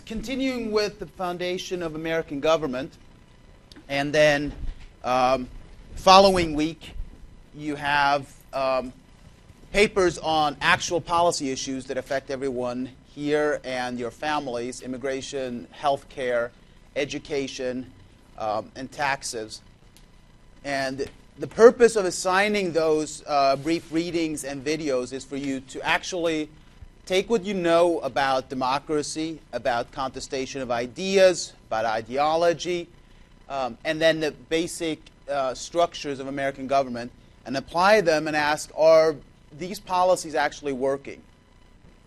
continuing with the foundation of American government, and then following week you have papers on actual policy issues that affect everyone here and your families: immigration, healthcare, education, and taxes. And the purpose of assigning those brief readings and videos is for you to actually take what you know about democracy, about contestation of ideas, about ideology, and then the basic structures of American government, and apply them and ask, are these policies actually working?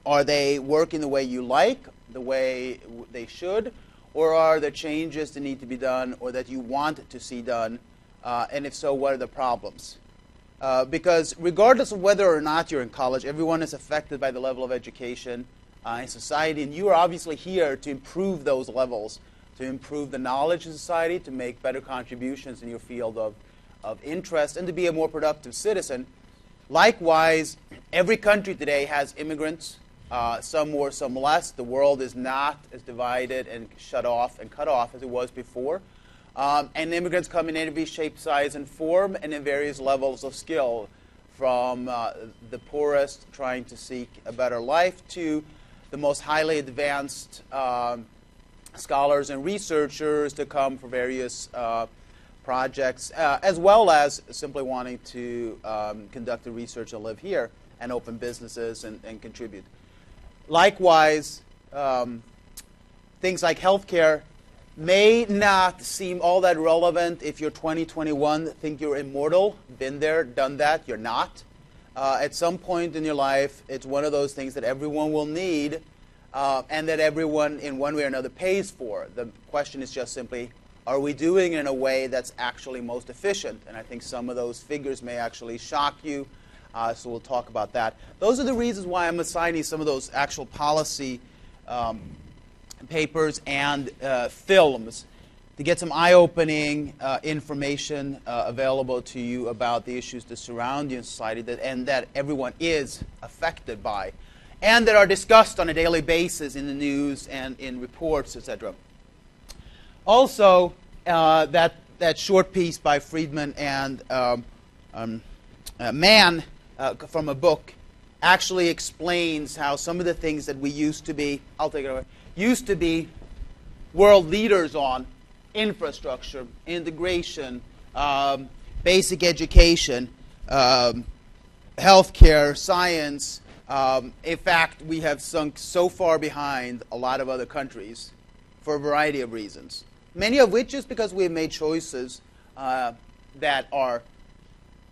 Are they working the way you like, the way they should, or are there changes that need to be done or that you want to see done? And if so, what are the problems? Because regardless of whether or not you're in college, everyone is affected by the level of education in society, and you are obviously here to improve those levels, to improve the knowledge of society, to make better contributions in your field of interest, and to be a more productive citizen. Likewise, every country today has immigrants, some more, some less. The world is not as divided and shut off and cut off as it was before. And immigrants come in every shape, size, and form, and in various levels of skill, from the poorest trying to seek a better life to the most highly advanced scholars and researchers that come for various projects, as well as simply wanting to conduct the research and live here and open businesses and contribute. Likewise, things like healthcare may not seem all that relevant if you're 20, 21, think you're immortal, been there, done that. You're not. At some point in your life, it's one of those things that everyone will need and that everyone in one way or another pays for. The question is just simply, are we doing it in a way that's actually most efficient? And I think some of those figures may actually shock you, so we'll talk about that. Those are the reasons why I'm assigning some of those actual policy papers and films to get some eye-opening information available to you about the issues that surround you in society and that everyone is affected by, and that are discussed on a daily basis in the news and in reports, etc. Also, that short piece by Friedman and Mann from a book actually explains how some of the things that we used to be, I'll take it away, used to be world leaders on, infrastructure, integration, basic education, healthcare, science. In fact, we have sunk so far behind a lot of other countries for a variety of reasons. Many of which is because we have made choices that are,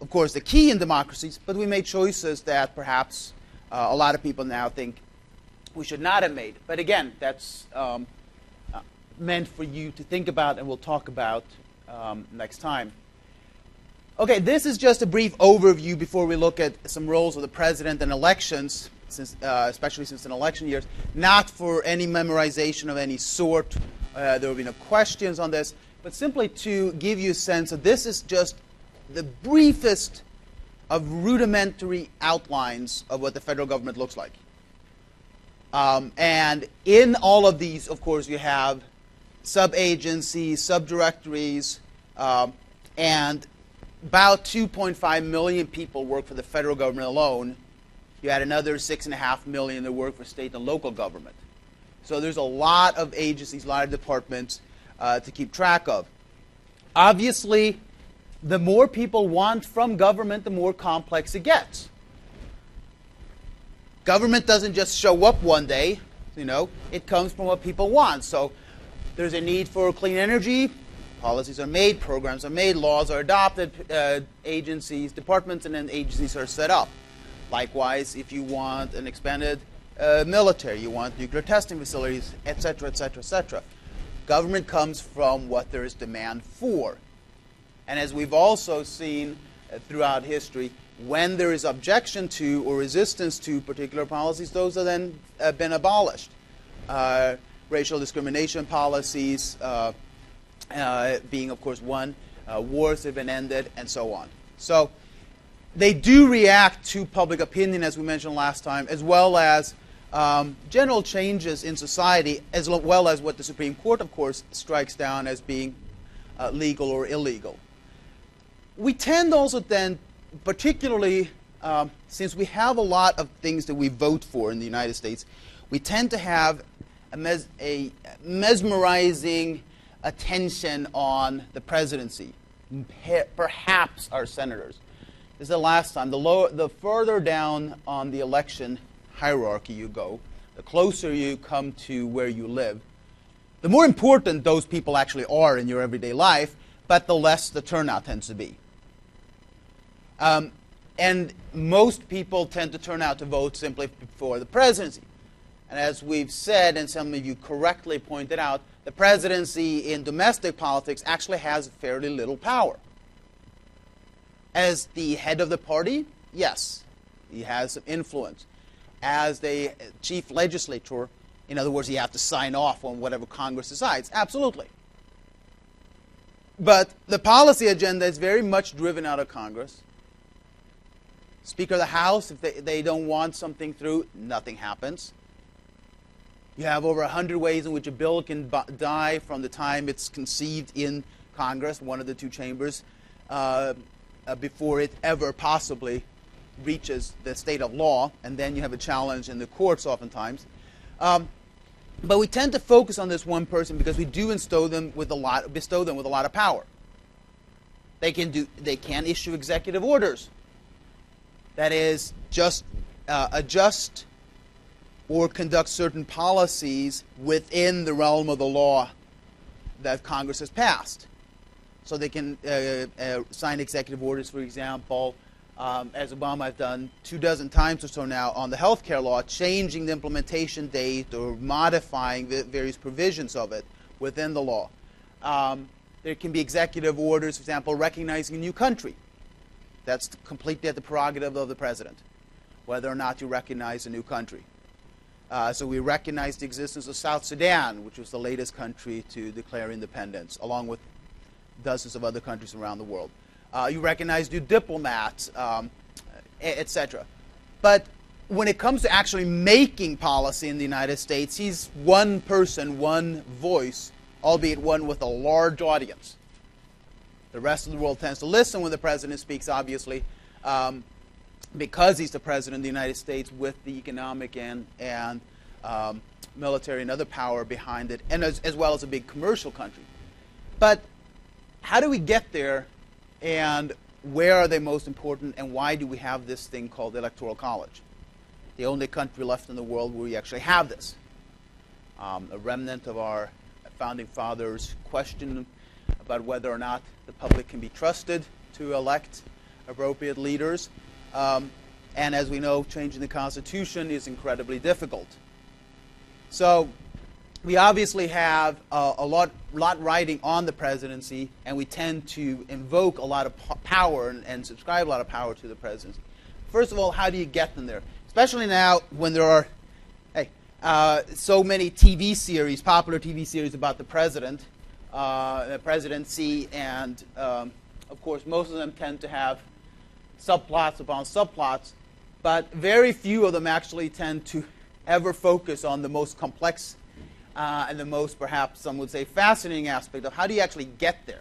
of course, the key in democracies, but we made choices that perhaps a lot of people now think we should not have made. But again, that's meant for you to think about and we'll talk about next time. Okay, this is just a brief overview before we look at some roles of the president and elections, especially since an election year. Not for any memorization of any sort. There will be no questions on this, but simply to give you a sense that this is just the briefest of rudimentary outlines of what the federal government looks like. And in all of these, of course, you have sub-agencies, sub-directories, and about 2.5 million people work for the federal government alone. You had another 6.5 million that work for state and local government. So there's a lot of agencies, a lot of departments to keep track of. Obviously, the more people want from government, the more complex it gets. Government doesn't just show up one day, it comes from what people want. So there's a need for clean energy, policies are made, programs are made, laws are adopted, agencies, departments, and then agencies are set up. Likewise, if you want an expanded military, you want nuclear testing facilities, etc., etc., etc. Government comes from what there is demand for. And as we've also seen throughout history, when there is objection to or resistance to particular policies, those are then been abolished. Racial discrimination policies being, of course, one. Wars have been ended, and so on. So they do react to public opinion, as we mentioned last time, as well as general changes in society, as well as what the Supreme Court, of course, strikes down as being legal or illegal. We tend also then, particularly since we have a lot of things that we vote for in the United States, we tend to have a mesmerizing attention on the presidency, perhaps our senators. This is the last time. The further down on the election hierarchy you go, the closer you come to where you live, the more important those people actually are in your everyday life, but the less the turnout tends to be. And most people tend to turn out to vote simply for the presidency. And as we've said, and some of you correctly pointed out, the presidency in domestic politics actually has fairly little power. As the head of the party, yes, he has some influence. As the chief legislator, in other words, you have to sign off on whatever Congress decides, absolutely. But the policy agenda is very much driven out of Congress. Speaker of the House, if they don't want something through, nothing happens. You have over 100 ways in which a bill can die from the time it's conceived in Congress, one of the two chambers, before it ever possibly reaches the state of law, and then you have a challenge in the courts oftentimes. But we tend to focus on this one person because we do bestow them with a lot of power. They can issue executive orders. That is, just adjust or conduct certain policies within the realm of the law that Congress has passed. So they can sign executive orders, for example, as Obama has done 24 times or so now on the health care law, changing the implementation date or modifying the various provisions of it within the law. There can be executive orders, for example, recognizing a new country. That's completely at the prerogative of the president, whether or not you recognize a new country. So we recognize the existence of South Sudan, which was the latest country to declare independence, along with dozens of other countries around the world. You recognize new diplomats, etc. But when it comes to actually making policy in the United States, he's one person, one voice, albeit one with a large audience. The rest of the world tends to listen when the president speaks, obviously, because he's the president of the United States with the economic and military and other power behind it, and as well as a big commercial country. But how do we get there, and where are they most important, and why do we have this thing called the Electoral College? The only country left in the world where we actually have this. A remnant of our founding fathers' question about whether or not the public can be trusted to elect appropriate leaders. And as we know, changing the Constitution is incredibly difficult. So we obviously have a lot riding on the presidency, and we tend to invoke a lot of power and subscribe a lot of power to the presidency. First of all, how do you get them there? Especially now when there are so many TV series, popular TV series about the president, the presidency, and of course most of them tend to have subplots upon subplots, but very few of them actually tend to ever focus on the most complex and the most, perhaps some would say, fascinating aspect of how do you actually get there,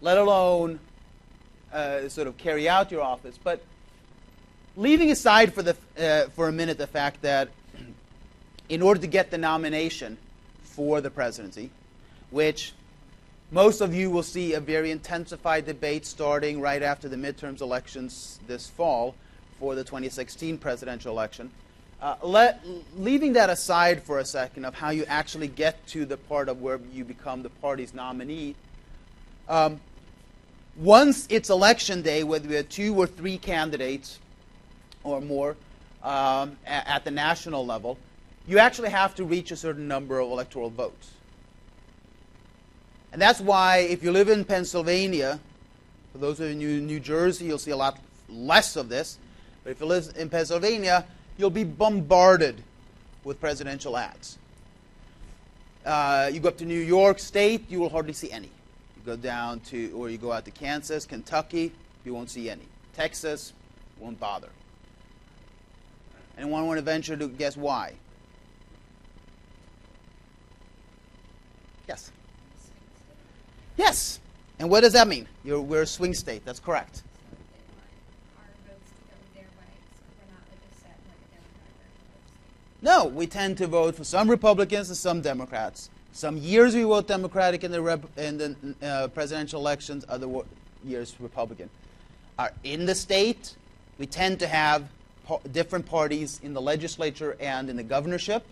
let alone sort of carry out your office. But leaving aside for a minute the fact that in order to get the nomination for the presidency, which most of you will see a very intensified debate starting right after the midterms elections this fall for the 2016 presidential election. Leaving that aside for a second of how you actually get to the part of where you become the party's nominee, once it's election day, whether we have 2 or 3 candidates or more at the national level, you actually have to reach a certain number of electoral votes. And that's why if you live in Pennsylvania, for those of you in New Jersey, you'll see a lot less of this. But if you live in Pennsylvania, you'll be bombarded with presidential ads. You go up to New York State, you will hardly see any. You go down to, or you go out to Kansas, Kentucky, you won't see any. Texas, won't bother. Anyone want to venture to guess why? Yes. Yes. And what does that mean? We're a swing state. That's correct. No, we tend to vote for some Republicans and some Democrats. Some years we vote Democratic in the presidential elections, other years Republican. In the state, we tend to have different parties in the legislature and in the governorship.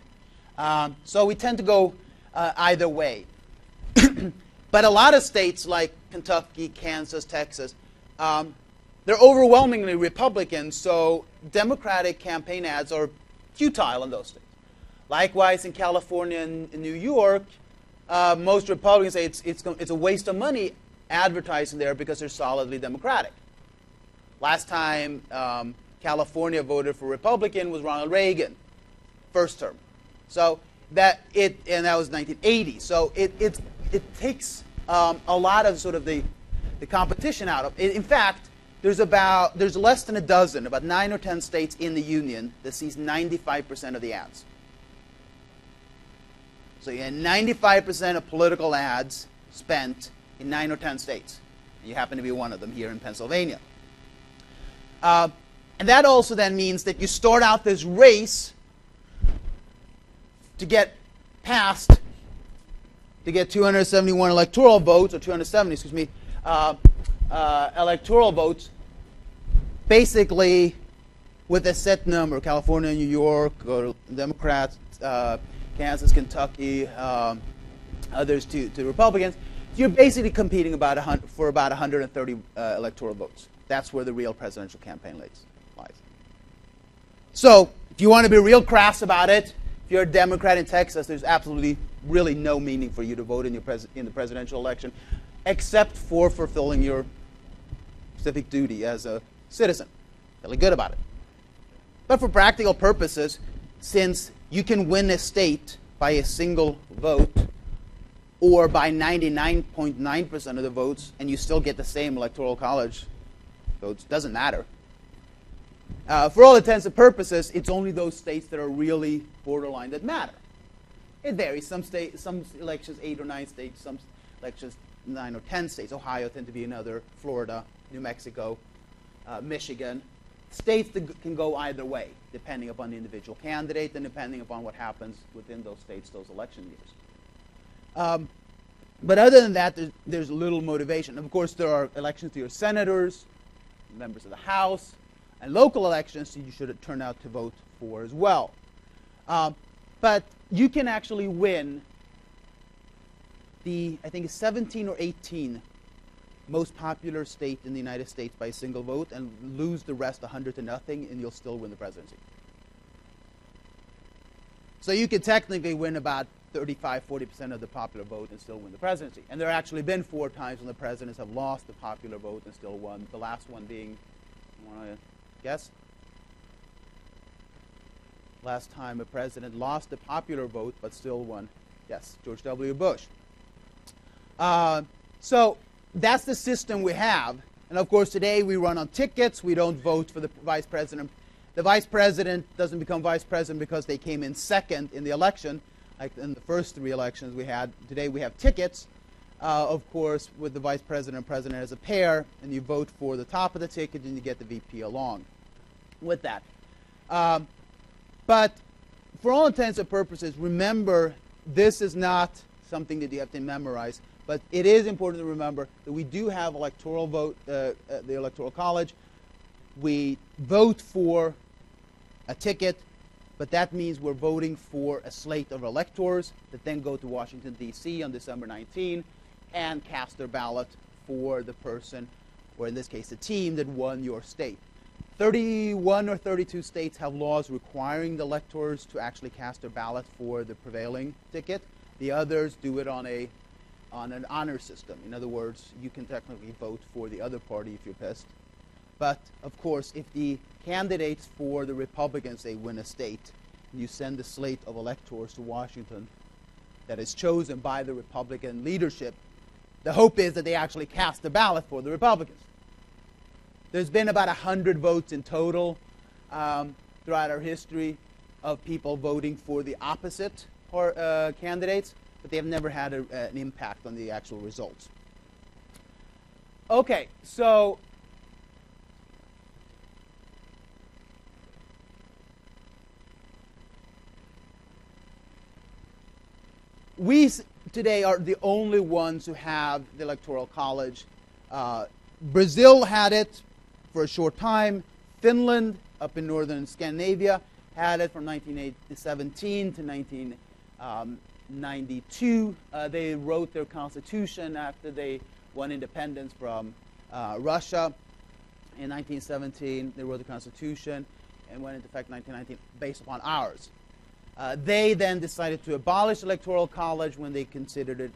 So we tend to go either way. But a lot of states like Kentucky, Kansas, Texas, they're overwhelmingly Republican, so Democratic campaign ads are futile in those states. Likewise, in California and in New York, most Republicans say it's a waste of money advertising there because they're solidly Democratic. Last time California voted for Republican was Ronald Reagan, first term. So that was 1980. So it takes a lot of sort of the competition out of it. In fact, there's less than a dozen, about 9 or 10 states in the union that sees 95% of the ads. So you had 95% of political ads spent in 9 or 10 states. You happen to be one of them here in Pennsylvania. And that also then means that you start out this race to get past, to get 271 electoral votes, or 270, excuse me, electoral votes, basically with a set number. California, New York, or Democrats, Kansas, Kentucky, others to Republicans. You're basically competing for about 130 electoral votes. That's where the real presidential campaign lies. So if you want to be real crass about it, if you're a Democrat in Texas, there's absolutely really no meaning for you to vote in the presidential election, except for fulfilling your civic duty as a citizen. Really good about it. But for practical purposes, since you can win a state by a single vote or by 99.9% of the votes, and you still get the same electoral college votes, doesn't matter. For all intents and purposes, it's only those states that are really borderline that matter. It varies. Some elections 8 or 9 states, some elections 9 or 10 states. Ohio tend to be another, Florida, New Mexico, Michigan. States that can go either way, depending upon the individual candidate and depending upon what happens within those states, those election years. But other than that, there's little motivation. Of course, there are elections to your senators, members of the House, and local elections you should turn out to vote for as well. But you can actually win I think it's 17 or 18 most popular state in the United States by a single vote and lose the rest 100-0, and you'll still win the presidency. So you can technically win about 35-40% of the popular vote and still win the presidency. And there have actually been 4 times when the presidents have lost the popular vote and still won. The last one being, you want to guess? Last time a president lost the popular vote but still won. Yes, George W. Bush. So that's the system we have. And of course, today we run on tickets. We don't vote for the vice president. The vice president doesn't become vice president because they came in second in the election, like in the first 3 elections we had. Today we have tickets, of course, with the vice president and president as a pair, and you vote for the top of the ticket and you get the VP along with that. But for all intents and purposes, remember, this is not something that you have to memorize. But it is important to remember that we do have electoral vote, the Electoral College. We vote for a ticket, but that means we're voting for a slate of electors that then go to Washington, D.C. on December 19 and cast their ballot for the person, or in this case, the team that won your state. 31 or 32 states have laws requiring the electors to actually cast their ballot for the prevailing ticket. The others do it on an honor system. In other words, you can technically vote for the other party if you're pissed. But, of course, if the candidates for the Republicans, they win a state, you send a slate of electors to Washington that is chosen by the Republican leadership, the hope is that they actually cast the ballot for the Republicans. There's been about 100 votes in total. The throughout our history of people voting for the opposite candidates, but they have never had an impact on the actual results. Okay, so we today are the only ones who have the Electoral College. Brazil had it for a short time. Finland, up in northern Scandinavia, had it from 1917 to 1992. They wrote their constitution after they won independence from Russia in 1917. They wrote the constitution and went into effect in 1919 based upon ours. They then decided to abolish the Electoral College when they considered it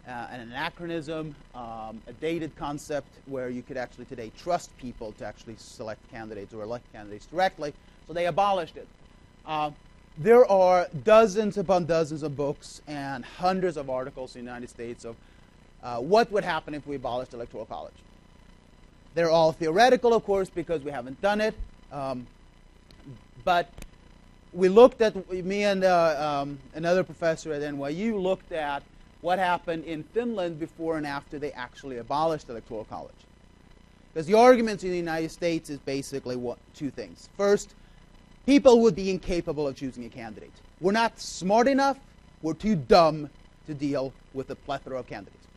an anachronism, a dated concept where you could actually today trust people to actually select candidates or elect candidates directly. So they abolished it. There are dozens upon dozens of books and hundreds of articles in the United States of what would happen if we abolished the Electoral College. They're all theoretical, of course, because we haven't done it. But we looked at, me and another professor at NYU looked at what happened in Finland before and after they actually abolished the Electoral College. Because the arguments in the United States is basically two things. First, people would be incapable of choosing a candidate. We're not smart enough, we're too dumb to deal with a plethora of candidates.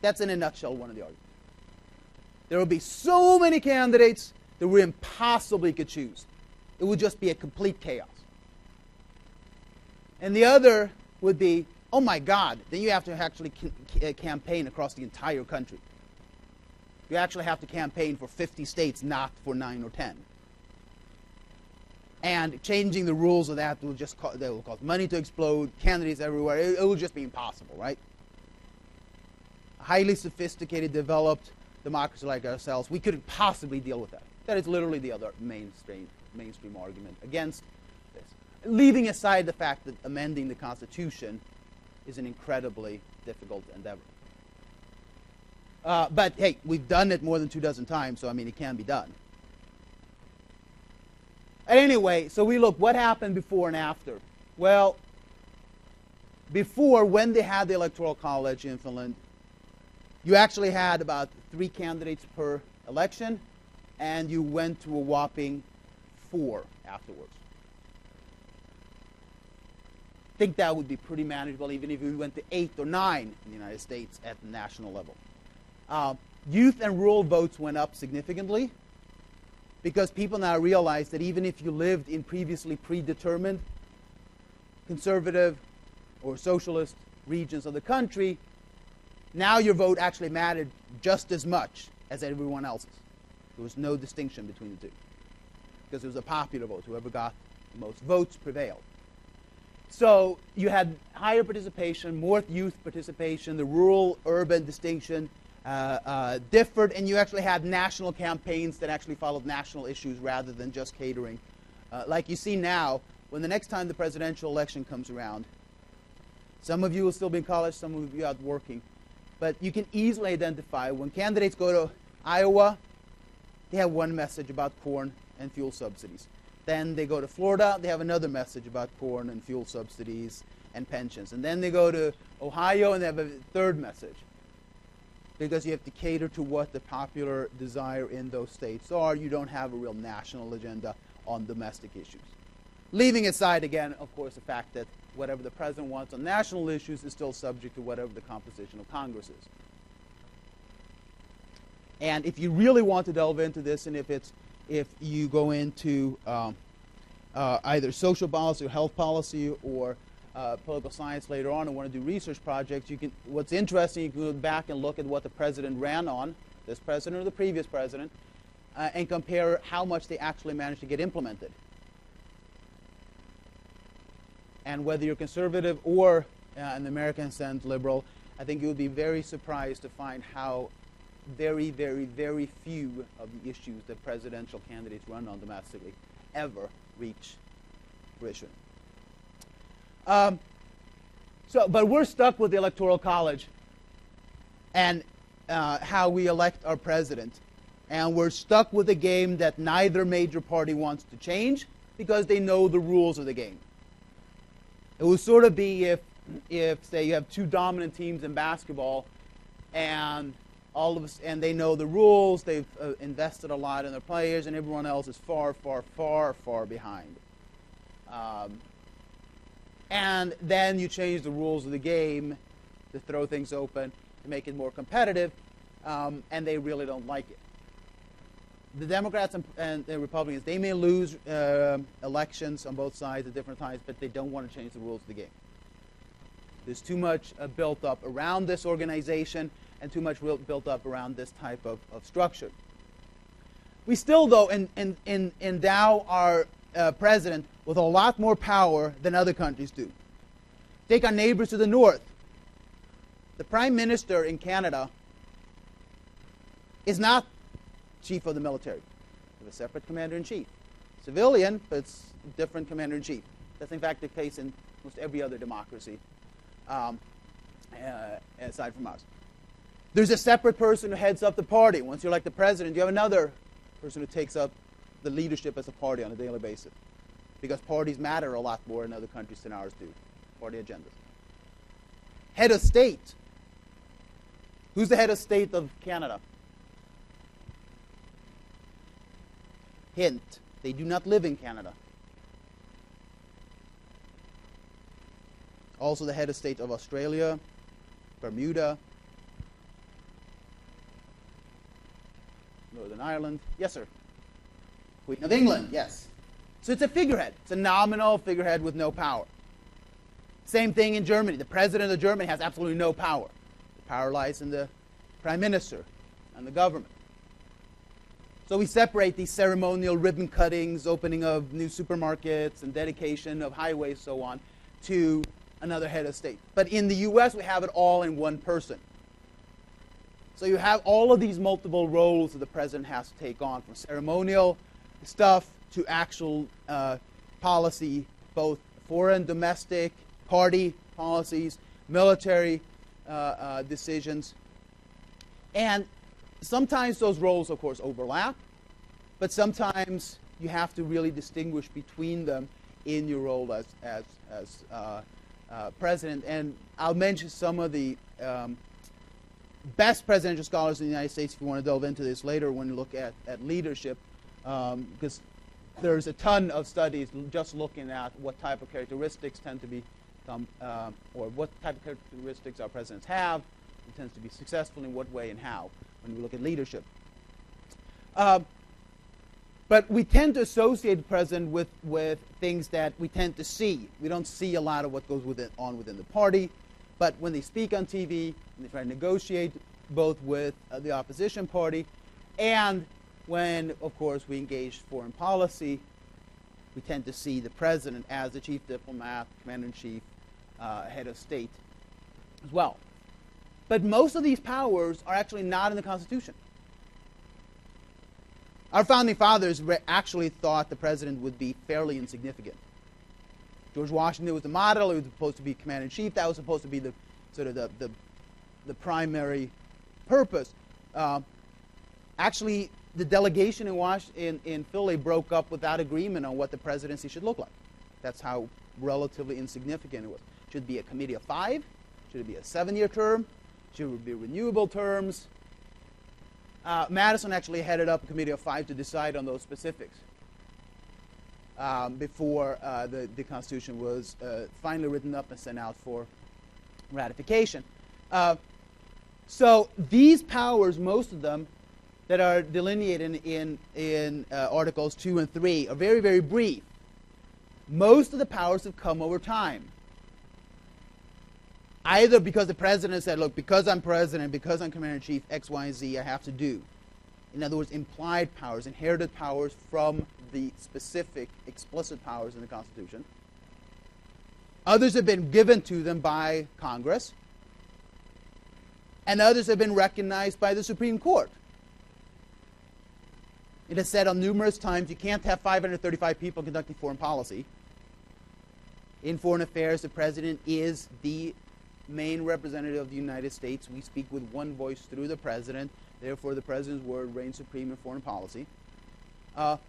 That's in a nutshell one of the arguments. There will be so many candidates that we impossibly could choose. It would just be a complete chaos. And the other would be, oh my God, then you have to actually campaign across the entire country. You actually have to campaign for 50 states, not for 9 or 10. And changing the rules of that will just they will cause money to explode, candidates everywhere. It will just be impossible, right? A highly sophisticated, developed democracy like ourselves, we couldn't possibly deal with that. That is literally the other mainstream argument against this. Leaving aside the fact that amending the Constitution is an incredibly difficult endeavor. But hey, we've done it more than 24 times, so I mean, it can be done. Anyway, so we look what happened before and after. Well, before, when they had the Electoral College in Finland, you actually had about 3 candidates per election, and you went to a whopping 4 afterwards. I think that would be pretty manageable, even if we went to 8 or 9 in the United States at the national level. Youth and rural votes went up significantly because people now realize that even if you lived in previously predetermined conservative or socialist regions of the country, now your vote actually mattered just as much as everyone else's. There was no distinction between the two because it was a popular vote. Whoever got the most votes prevailed. So you had higher participation, more youth participation, the rural-urban distinction differed, and you actually had national campaigns that actually followed national issues rather than just catering. Like you see now, when the next time the presidential election comes around, some of you will still be in college, some of you out working, but you can easily identify when candidates go to Iowa, they have one message about corn and fuel subsidies. Then they go to Florida, they have another message about corn and fuel subsidies and pensions. And then they go to Ohio and they have a third message. Because you have to cater to what the popular desire in those states are. You don't have a real national agenda on domestic issues. Leaving aside, again, of course, the fact that whatever the president wants on national issues is still subject to whatever the composition of Congress is. And if you really want to delve into this, and if you go into either social policy or health policy or political science later on and want to do research projects, what's interesting, you can go back and look at what the president ran on, this president or the previous president, and compare how much they actually managed to get implemented. And whether you're conservative or, in the American sense, liberal, I think you would be very surprised to find how very, very, very few of the issues that presidential candidates run on domestically ever reach fruition. But we're stuck with the Electoral College and how we elect our president. And we're stuck with a game that neither major party wants to change because they know the rules of the game. It would sort of be if say, you have two dominant teams in basketball, and and they know the rules, they've invested a lot in their players, and everyone else is far, far, far, far behind. And then you change the rules of the game to throw things open, to make it more competitive, and they really don't like it. The Democrats and the Republicans, they may lose elections on both sides at different times, but they don't want to change the rules of the game. There's too much built up around this organization and too much built up around this type of structure. We still, though, endow our president with a lot more power than other countries do. Take our neighbors to the north. The Prime Minister in Canada is not chief of the military. They have a separate commander-in-chief. Civilian, but it's a different commander-in-chief. That's in fact the case in almost every other democracy, aside from us. There's a separate person who heads up the party. Once you're like the president, you have another person who takes up the leadership as a party on a daily basis. Because parties matter a lot more in other countries than ours do. Party agendas. Head of state. Who's the head of state of Canada? Hint, they do not live in Canada. Also the head of state of Australia, Bermuda, Northern Ireland. Yes, sir. Queen of England, yes. So it's a figurehead. It's a nominal figurehead with no power. Same thing in Germany. The president of Germany has absolutely no power. The power lies in the prime minister and the government. So we separate these ceremonial ribbon cuttings, opening of new supermarkets, and dedication of highways, so on, to another head of state. But in the U.S., we have it all in one person. So you have all of these multiple roles that the president has to take on, from ceremonial stuff to actual policy, both foreign, domestic, party policies, military decisions. And sometimes those roles, of course, overlap, but sometimes you have to really distinguish between them in your role as president. And I'll mention some of the best presidential scholars in the United States if you want to delve into this later when you look at leadership, because there's a ton of studies just looking at what type of characteristics tend to be, or what type of characteristics our presidents have, who tends to be successful in what way and how, when we look at leadership. But we tend to associate the president with things that we tend to see. We don't see a lot of what goes on within the party, but when they speak on TV, when they try to negotiate both with the opposition party, and when, of course, we engage foreign policy, we tend to see the president as the chief diplomat, commander-in-chief, head of state as well. But most of these powers are actually not in the Constitution. Our founding fathers actually thought the president would be fairly insignificant. George Washington was the model. He was supposed to be commander-in-chief. That was supposed to be the sort of the primary purpose. Actually, the delegation in Philly broke up without agreement on what the presidency should look like. That's how relatively insignificant it was. Should it be a committee of 5? Should it be a 7-year term? Should it be renewable terms? Madison actually headed up a committee of 5 to decide on those specifics before the Constitution was finally written up and sent out for ratification. So these powers, most of them that are delineated in Articles 2 and 3, are very, very brief. Most of the powers have come over time. Either because the president said, look, because I'm president, because I'm commander-in-chief, X, Y, and Z, I have to do. In other words, implied powers, inherited powers from the specific explicit powers in the Constitution. Others have been given to them by Congress. And others have been recognized by the Supreme Court. It has said on numerous times you can't have 535 people conducting foreign policy. In foreign affairs, the president is the main representative of the United States. We speak with one voice through the president. Therefore, the president's word reigns supreme in foreign policy. But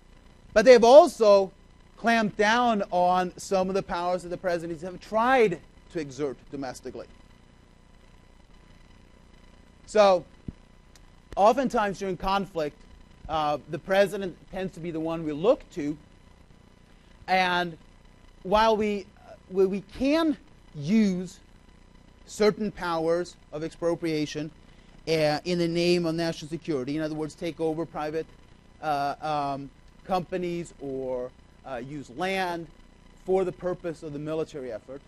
they've also clamped down on some of the powers that the presidents have tried to exert domestically. So, oftentimes during conflict, the president tends to be the one we look to. And while we can use certain powers of expropriation in the name of national security, in other words, take over private companies or use land for the purpose of the military effort,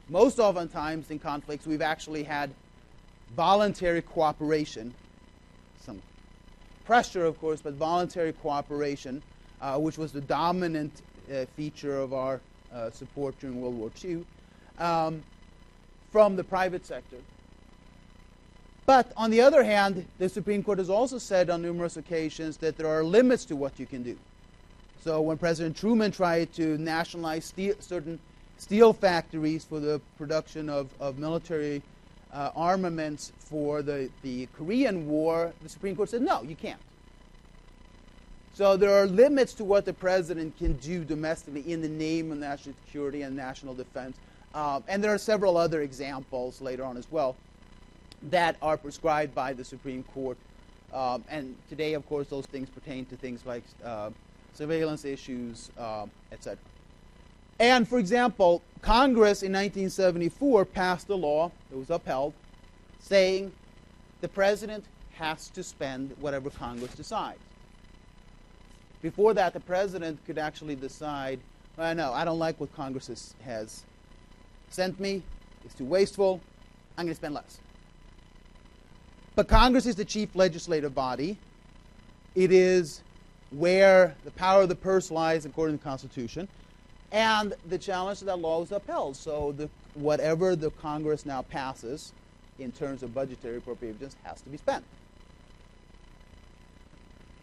most oftentimes in conflicts we've actually had voluntary cooperation, some pressure of course, but voluntary cooperation, which was the dominant feature of our support during World War II, from the private sector. But on the other hand, the Supreme Court has also said on numerous occasions that there are limits to what you can do. So when President Truman tried to nationalize certain steel factories for the production of military armaments for the Korean War, the Supreme Court said, no, you can't. So there are limits to what the president can do domestically in the name of national security and national defense. And there are several other examples later on as well that are prescribed by the Supreme Court. And today, of course, those things pertain to things like surveillance issues, etc. And, for example, Congress in 1974 passed a law that was upheld saying the president has to spend whatever Congress decides. Before that, the president could actually decide, well, no, I don't like what Congress has sent me. It's too wasteful. I'm going to spend less. But Congress is the chief legislative body. It is where the power of the purse lies according to the Constitution. And the challenge to that law was upheld. So whatever the Congress now passes in terms of budgetary appropriations has to be spent.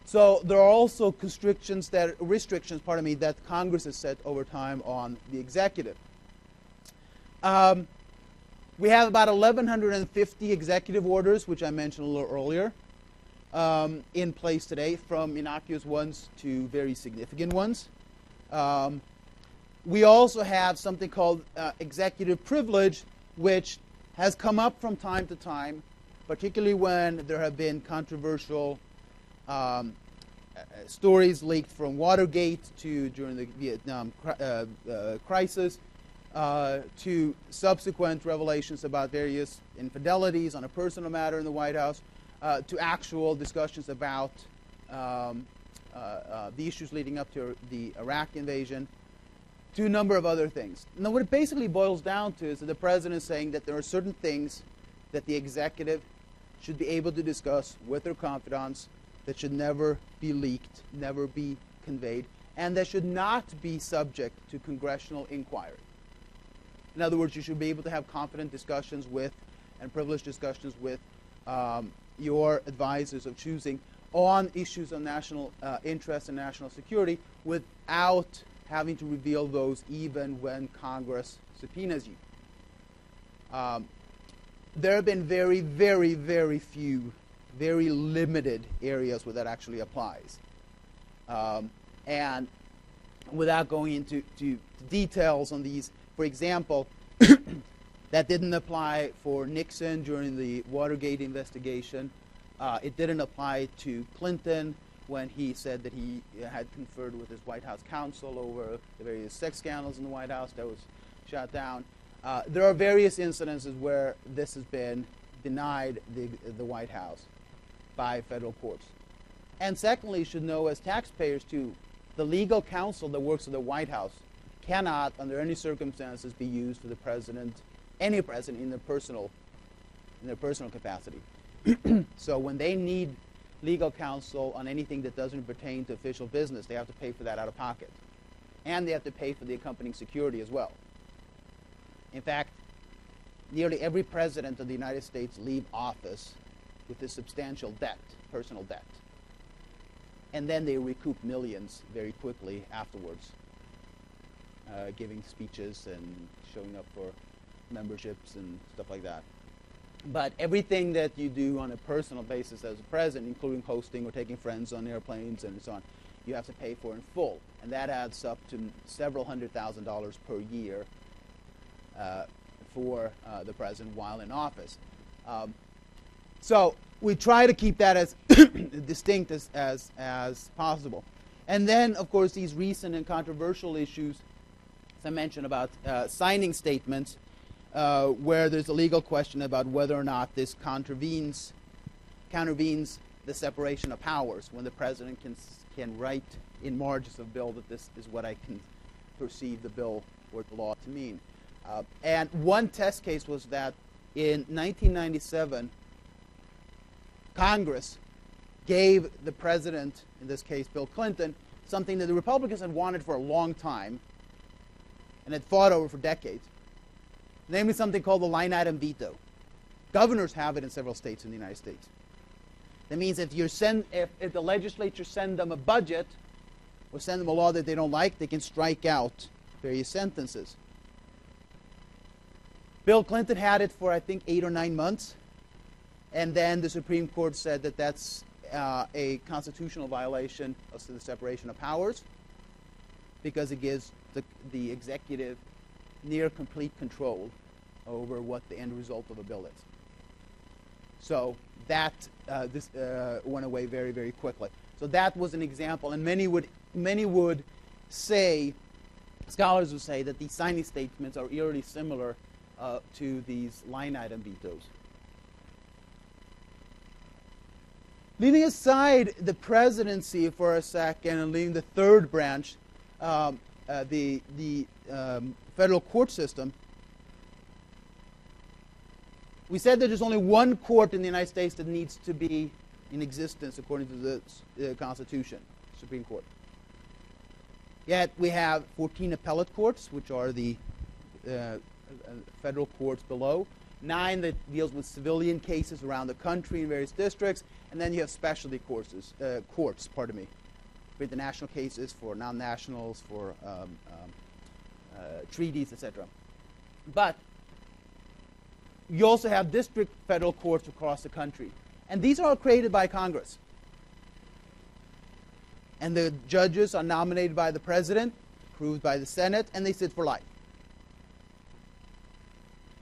So there are also restrictions that Congress has set over time on the executive. We have about 1,150 executive orders, which I mentioned a little earlier, in place today, from innocuous ones to very significant ones. We also have something called executive privilege, which has come up from time to time, particularly when there have been controversial stories leaked from Watergate to during the Vietnam crisis, to subsequent revelations about various infidelities on a personal matter in the White House, to actual discussions about the issues leading up to the Iraq invasion, to a number of other things. Now, what it basically boils down to is that the president is saying that there are certain things that the executive should be able to discuss with their confidants that should never be leaked, never be conveyed, and that should not be subject to congressional inquiry. In other words, you should be able to have confident discussions with and privileged discussions with your advisors of choosing on issues of national interest and national security without having to reveal those even when Congress subpoenas you. There have been very, very, very few, very limited areas where that actually applies. And without going into details on these, for example, that didn't apply for Nixon during the Watergate investigation. It didn't apply to Clinton when he said that he had conferred with his White House counsel over the various sex scandals in the White House. That was shot down. There are various incidences where this has been denied the White House by federal courts. And secondly, you should know as taxpayers too, the legal counsel that works at the White House cannot, under any circumstances, be used for the president, any president, in their personal capacity. So when they need legal counsel on anything that doesn't pertain to official business, they have to pay for that out of pocket. And they have to pay for the accompanying security as well. In fact, nearly every president of the United States leave office with a substantial debt, personal debt. And then they recoup millions very quickly afterwards, giving speeches and showing up for memberships and stuff like that. But everything that you do on a personal basis as a president, including hosting or taking friends on airplanes and so on, you have to pay for in full. And that adds up to several $100,000 per year for the president while in office. So we try to keep that as distinct as possible. And then, of course, these recent and controversial issues, as I mentioned, about signing statements, where there's a legal question about whether or not this countervenes the separation of powers, when the president can write in margins of bill that this is what I can perceive the bill or the law to mean. And one test case was that in 1997, Congress gave the president, in this case Bill Clinton, something that the Republicans had wanted for a long time and had fought over for decades, namely something called the line item veto. Governors have it in several states in the United States. That means if the legislature send them a budget or send them a law that they don't like, they can strike out various sentences. Bill Clinton had it for, I think, 8 or 9 months. And then the Supreme Court said that that's a constitutional violation of the separation of powers because it gives the executive near complete control over what the end result of a bill is. So that this went away very, very quickly. So that was an example. And many would say, scholars would say, that these signing statements are eerily similar to these line item vetoes. Leaving aside the presidency for a second and leaving the third branch, the federal court system, we said that there's only one court in the United States that needs to be in existence according to the Constitution, Supreme Court. Yet we have 14 appellate courts, which are the federal courts below, 9 that deals with civilian cases around the country in various districts, and then you have specialty courts, for international cases, for non-nationals, for treaties, etc. But you also have district federal courts across the country. And these are all created by Congress. And the judges are nominated by the president, approved by the Senate, and they sit for life.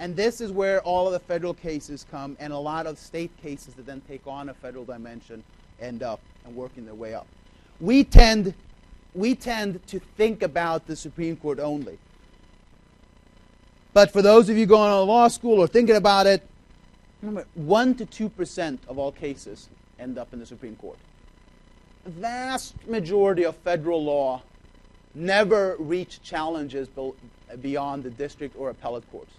And this is where all of the federal cases come, and a lot of state cases that then take on a federal dimension end up and working their way up. We tend to think about the Supreme Court only. But for those of you going to law school or thinking about it, remember, 1 to 2% of all cases end up in the Supreme Court. The vast majority of federal law never reach challenges beyond the district or appellate courts.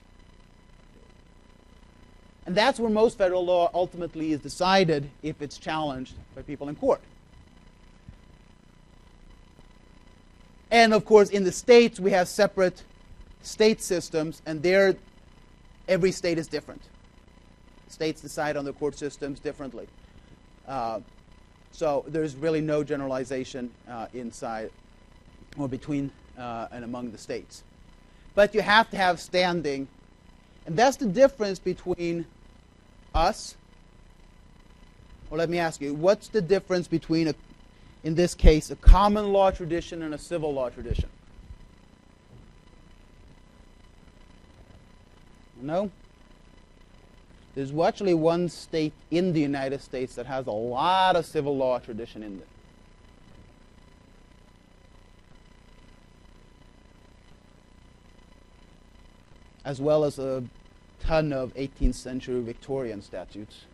And that's where most federal law ultimately is decided if it's challenged by people in court. And of course, in the states, we have separate state systems, and there, every state is different. States decide on the court systems differently. So there's really no generalization inside or between and among the states. But you have to have standing. And that's the difference between us. Well, let me ask you, what's the difference between, in this case, a common law tradition and a civil law tradition? No? There's actually one state in the United States that has a lot of civil law tradition in it. As well as a ton of 18th century Victorian statutes.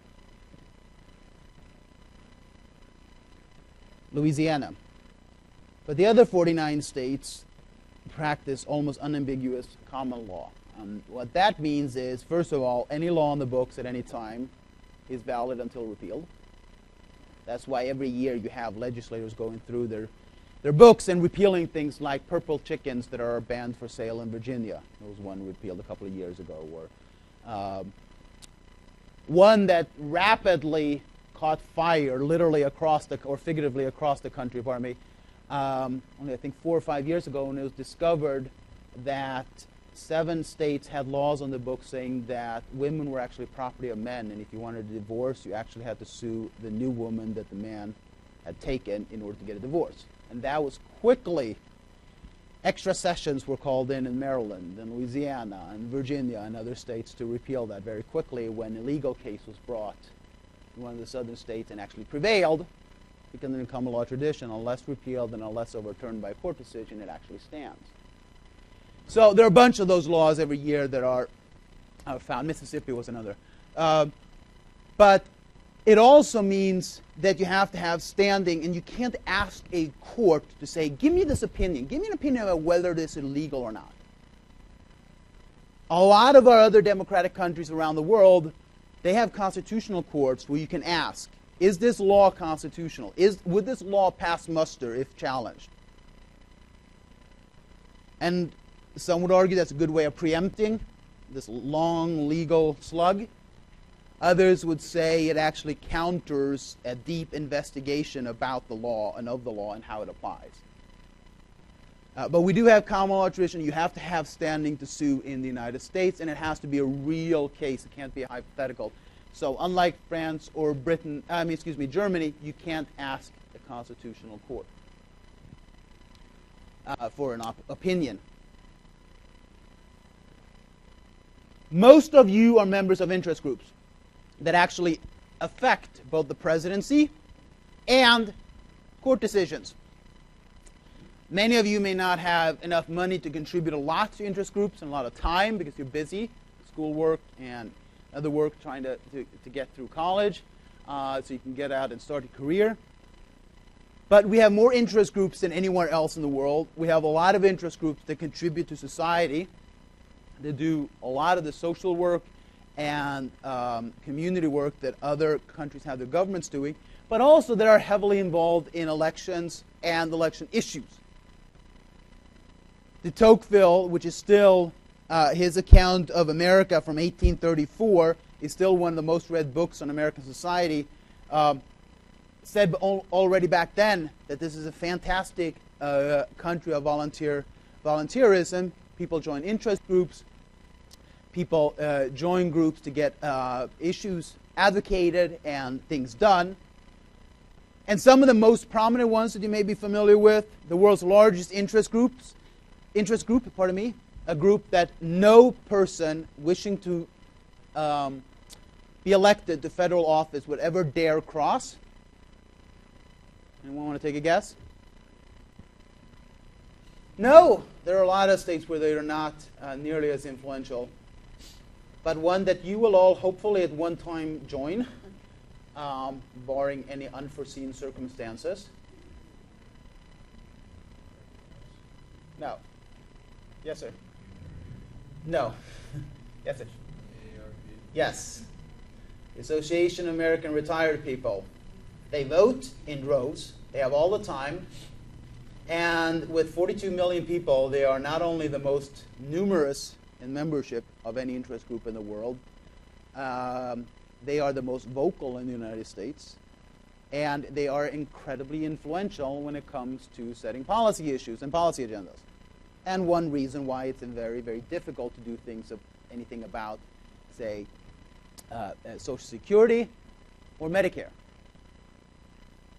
Louisiana. But the other 49 states practice almost unambiguous common law. What that means is, first of all, any law on the books at any time is valid until repealed. That's why every year you have legislators going through their books and repealing things like purple chickens that are banned for sale in Virginia. There was one repealed a couple of years ago. Or one that rapidly caught fire, literally or figuratively across the country, only I think 4 or 5 years ago, when it was discovered that 7 states had laws on the books saying that women were actually property of men, and if you wanted a divorce, you actually had to sue the new woman that the man had taken in order to get a divorce. And that was quickly, extra sessions were called in Maryland and Louisiana and Virginia and other states to repeal that very quickly when a legal case was brought in one of the southern states and actually prevailed, because in the common law tradition, unless repealed and unless overturned by a court decision, it actually stands. So there are a bunch of those laws every year that are found. Mississippi was another. But it also means that you have to have standing, and you can't ask a court to say, give me this opinion. Give me an opinion about whether this is illegal or not. A lot of our other democratic countries around the world, they have constitutional courts where you can ask, is this law constitutional? Would this law pass muster if challenged? And some would argue that's a good way of preempting this long legal slug. Others would say it actually counters a deep investigation about the law and of the law and how it applies. But we do have common law tradition. You have to have standing to sue in the United States, and it has to be a real case. It can't be a hypothetical. So unlike France or Germany, you can't ask the constitutional court for an opinion. Most of you are members of interest groups that actually affect both the presidency and court decisions. Many of you may not have enough money to contribute a lot to interest groups and a lot of time because you're busy, schoolwork and other work trying to get through college, so you can get out and start a career. But we have more interest groups than anywhere else in the world. We have a lot of interest groups that contribute to society. They do a lot of the social work and community work that other countries have their governments doing, but also they are heavily involved in elections and election issues. De Tocqueville, which is still his account of America from 1834, is still one of the most read books on American society, said already back then that this is a fantastic country of volunteerism. People join interest groups. People join groups to get issues advocated and things done. And some of the most prominent ones that you may be familiar with, the world's largest interest group, a group that no person wishing to be elected to federal office would ever dare cross. Anyone want to take a guess? No, there are a lot of states where they are not nearly as influential. But one that you will all hopefully at one time join, barring any unforeseen circumstances. No. Yes, sir. No. Yes, sir. Yes. The Association of American Retired People. They vote in droves. They have all the time. And with 42 million people, they are not only the most numerous in membership of any interest group in the world, they are the most vocal in the United States, and they are incredibly influential when it comes to setting policy issues and policy agendas. And one reason why it's very, very difficult to do anything about, say, Social Security or Medicare,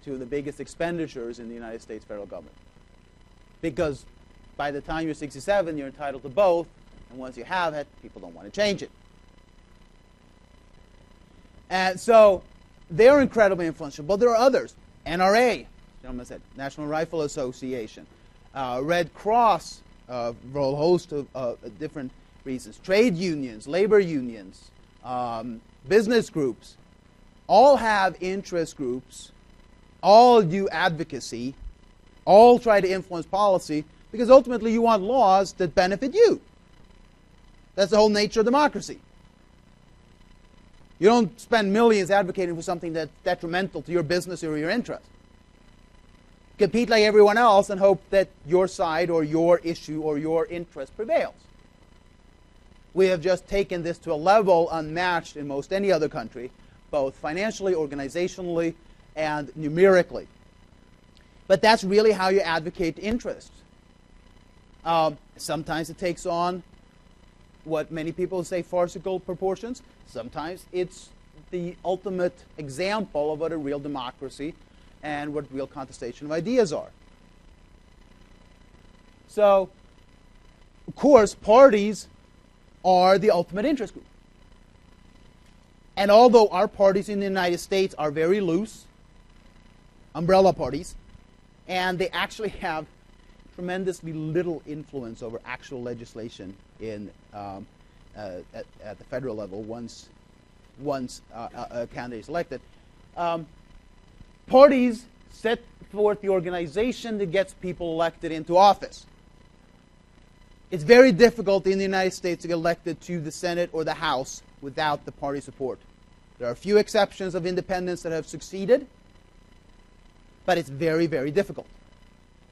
two of the biggest expenditures in the United States federal government. Because by the time you're 67, you're entitled to both, and once you have it, people don't want to change it. And so they're incredibly influential, but there are others. NRA, gentleman said, National Rifle Association, Red Cross, for a host of different reasons, trade unions, labor unions, business groups, all have interest groups, all do advocacy, all try to influence policy, because ultimately you want laws that benefit you. That's the whole nature of democracy. You don't spend millions advocating for something that's detrimental to your business or your interest. Compete like everyone else and hope that your side or your issue or your interest prevails. We have just taken this to a level unmatched in most any other country, both financially, organizationally, and numerically. But that's really how you advocate interest. Sometimes it takes on what many people say farcical proportions. Sometimes it's the ultimate example of what a real democracy and what real contestation of ideas are. So, of course, parties are the ultimate interest group. And although our parties in the United States are very loose, umbrella parties, and they actually have tremendously little influence over actual legislation in, at the federal level once a candidate is elected. Parties set forth the organization that gets people elected into office. It's very difficult in the United States to get elected to the Senate or the House without the party support. There are a few exceptions of independents that have succeeded, but it's very, very difficult.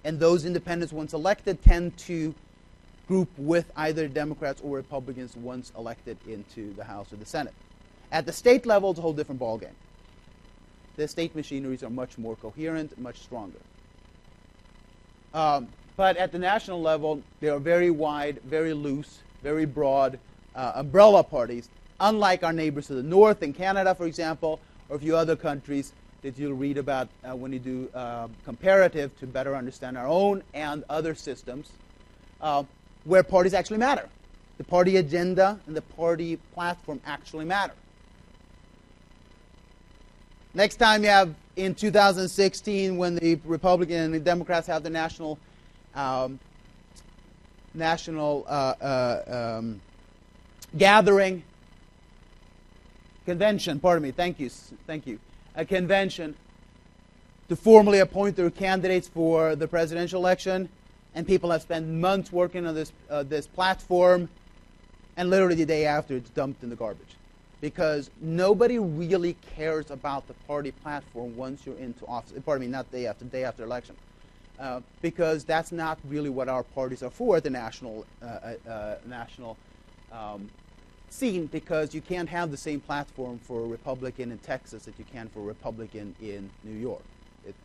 And those independents, once elected, tend to group with either Democrats or Republicans once elected into the House or the Senate. At the state level, it's a whole different ballgame. The state machineries are much more coherent, much stronger. But at the national level, they are very wide, very loose, very broad umbrella parties, unlike our neighbors to the north in Canada, for example, or a few other countries that you'll read about when you do comparative to better understand our own and other systems, where parties actually matter. The party agenda and the party platform actually matter. Next time you have, in 2016, when the Republican and the Democrats have the national gathering, convention, pardon me, thank you, a convention to formally appoint their candidates for the presidential election, and people have spent months working on this platform, and literally the day after it's dumped in the garbage. Because nobody really cares about the party platform once you're into office. Pardon me, not day after election. Because that's not really what our parties are for at the national scene, because you can't have the same platform for a Republican in Texas that you can for a Republican in New York.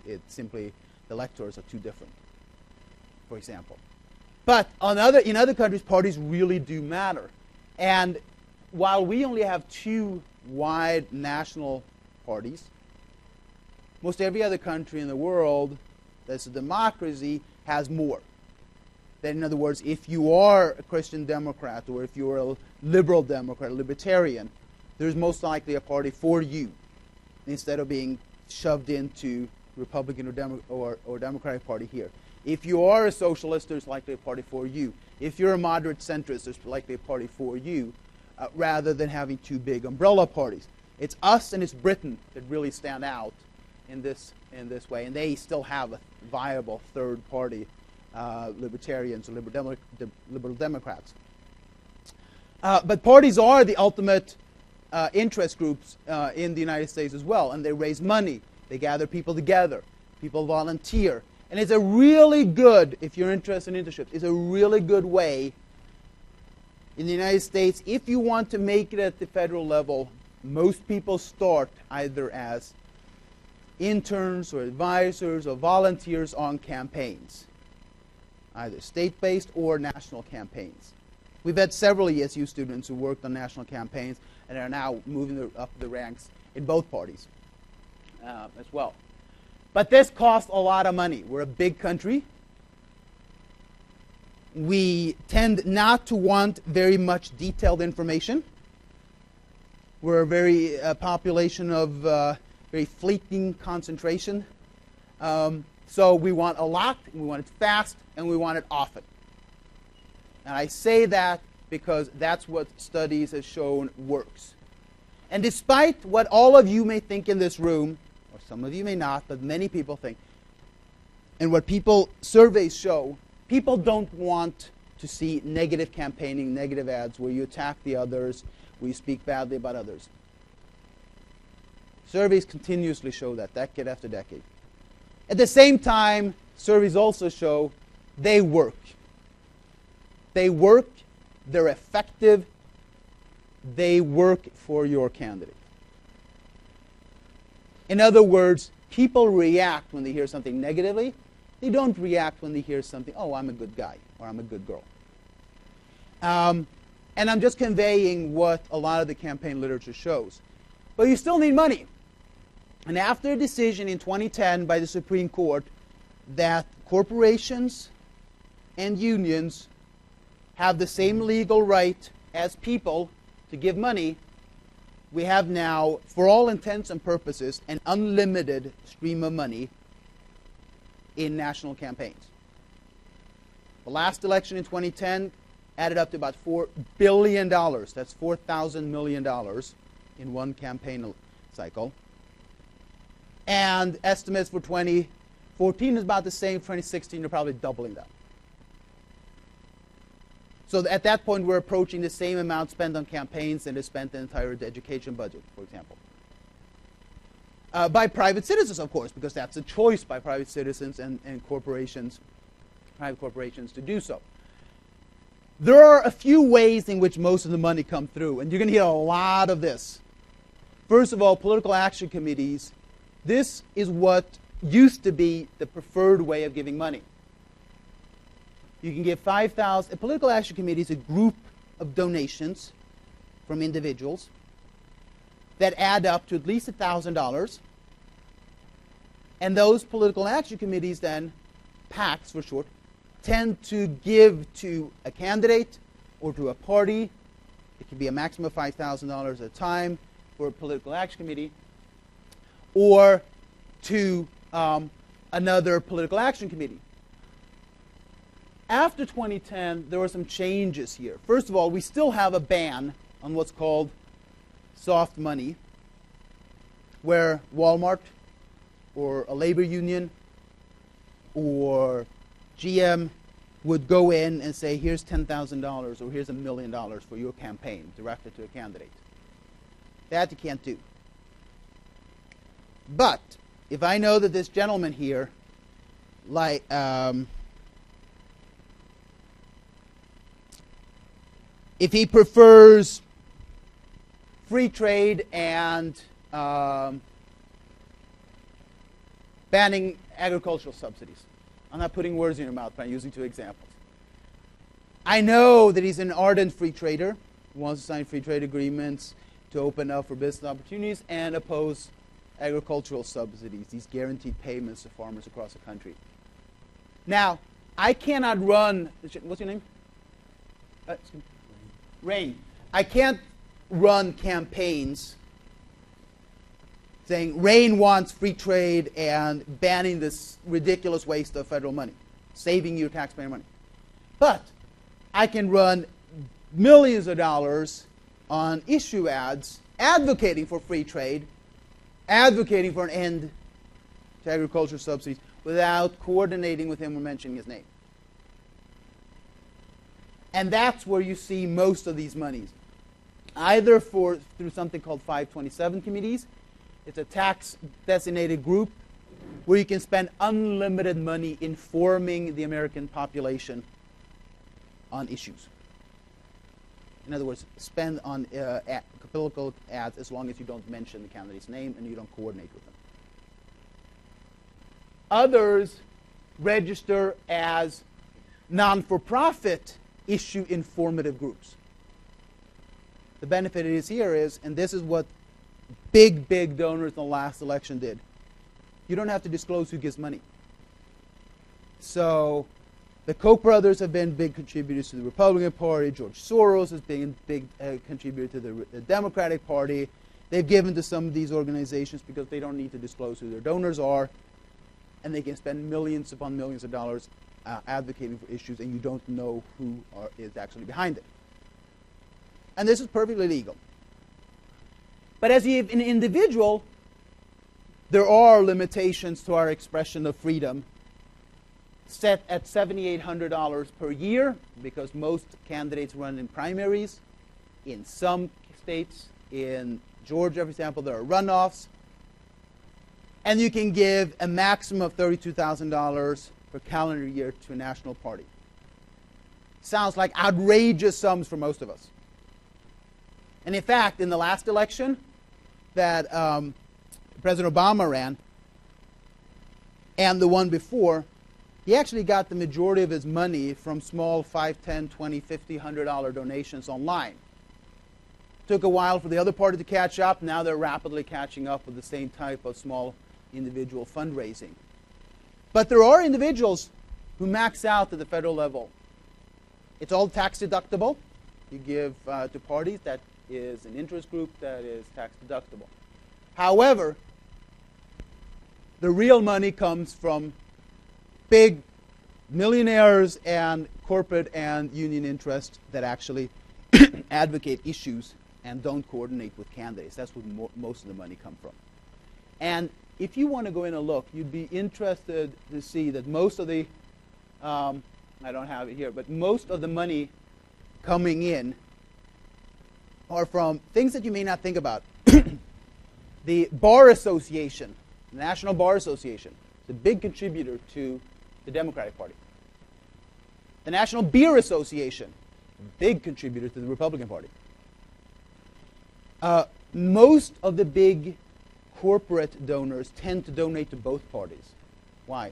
It simply, the electors are too different, for example. But in other countries, parties really do matter. And while we only have two wide national parties, most every other country in the world that's a democracy has more. That, in other words, if you are a Christian Democrat or if you're a liberal Democrat, a libertarian, there's most likely a party for you instead of being shoved into Republican or Democratic Party here. If you are a socialist, there's likely a party for you. If you're a moderate centrist, there's likely a party for you, rather than having two big umbrella parties. It's us and it's Britain that really stand out in this way, and they still have a viable third party, libertarians or liberal Democrats. But parties are the ultimate interest groups in the United States as well, and they raise money, they gather people together, people volunteer, and it's a really good, if you're interested in internships, it's a really good way in the United States. If you want to make it at the federal level, most people start either as interns or advisors or volunteers on campaigns, either state-based or national campaigns. We've had several ESU students who worked on national campaigns and are now moving up the ranks in both parties as well. But this costs a lot of money. We're a big country. We tend not to want very much detailed information. We're a very population of very fleeting concentration. So we want a lot, we want it fast, and we want it often. And I say that because that's what studies have shown works. And despite what all of you may think in this room, or some of you may not, but many people think, and what surveys show, people don't want to see negative campaigning, negative ads where you attack the others, where you speak badly about others. Surveys continuously show that, decade after decade. At the same time, surveys also show they work. They work, they're effective, they work for your candidate. In other words, people react when they hear something negatively. They don't react when they hear something, oh, I'm a good guy, or I'm a good girl. And I'm just conveying what a lot of the campaign literature shows. But you still need money. And after a decision in 2010 by the Supreme Court that corporations and unions have the same legal right as people to give money, we have now, for all intents and purposes, an unlimited stream of money in national campaigns. The last election in 2010 added up to about $4 billion. That's $4,000 million in one campaign cycle. And estimates for 2014 is about the same. 2016, they're probably doubling that. So at that point, we're approaching the same amount spent on campaigns than is spent the entire education budget, for example. By private citizens, of course, because that's a choice by private citizens and corporations, private corporations, to do so. There are a few ways in which most of the money comes through, and you're going to hear a lot of this. First of all, political action committees. This is what used to be the preferred way of giving money. You can give 5,000. A political action committee is a group of donations from individuals that add up to at least $1,000. And those political action committees then, PACs for short, tend to give to a candidate or to a party. It can be a maximum of $5,000 at a time for a political action committee, or to another political action committee. After 2010, there were some changes here. First of all, we still have a ban on what's called soft money, where Walmart or a labor union or GM would go in and say, here's $10,000 or here's $1 million for your campaign directed to a candidate. That you can't do. But if I know that this gentleman here, like, if he prefers free trade and banning agricultural subsidies. I'm not putting words in your mouth, but I'm using two examples. I know that he's an ardent free trader who wants to sign free trade agreements to open up for business opportunities and oppose agricultural subsidies, these guaranteed payments to farmers across the country. Now, I cannot run, what's your name? Rain. I can't run campaigns saying Rain wants free trade and banning this ridiculous waste of federal money, saving you taxpayer money. But I can run millions of dollars on issue ads advocating for free trade, advocating for an end to agricultural subsidies without coordinating with him or mentioning his name. And that's where you see most of these monies. Either through something called 527 committees. It's a tax-designated group where you can spend unlimited money informing the American population on issues. In other words, spend on political ads as long as you don't mention the candidate's name and you don't coordinate with them. Others register as non-for-profit issue informative groups. The benefit is here is, and this is what big donors in the last election did, you don't have to disclose who gives money. So the Koch brothers have been big contributors to the Republican Party. George Soros has been a big contributor to the Democratic Party. They've given to some of these organizations because they don't need to disclose who their donors are, and they can spend millions upon millions of dollars advocating for issues, and you don't know who is actually behind it. And this is perfectly legal. But as an individual, there are limitations to our expression of freedom set at $7,800 per year because most candidates run in primaries. In some states, in Georgia, for example, there are runoffs. And you can give a maximum of $32,000 per calendar year to a national party. Sounds like outrageous sums for most of us. And in fact, in the last election that President Obama ran, and the one before, he actually got the majority of his money from small $5, $10, $20, $50, $100 donations online. Took a while for the other party to catch up. Now they're rapidly catching up with the same type of small individual fundraising. But there are individuals who max out at the federal level. It's all tax deductible. You give to parties, that is an interest group that is tax deductible. However, the real money comes from big millionaires and corporate and union interests that actually advocate issues and don't coordinate with candidates. That's where most of the money comes from. And if you want to go in and look, you'd be interested to see that most of the, I don't have it here, but most of the money coming in are from things that you may not think about. The Bar Association, the National Bar Association, is a big contributor to the Democratic Party. The National Beer Association, a big contributor to the Republican Party. Most of the big corporate donors tend to donate to both parties. Why?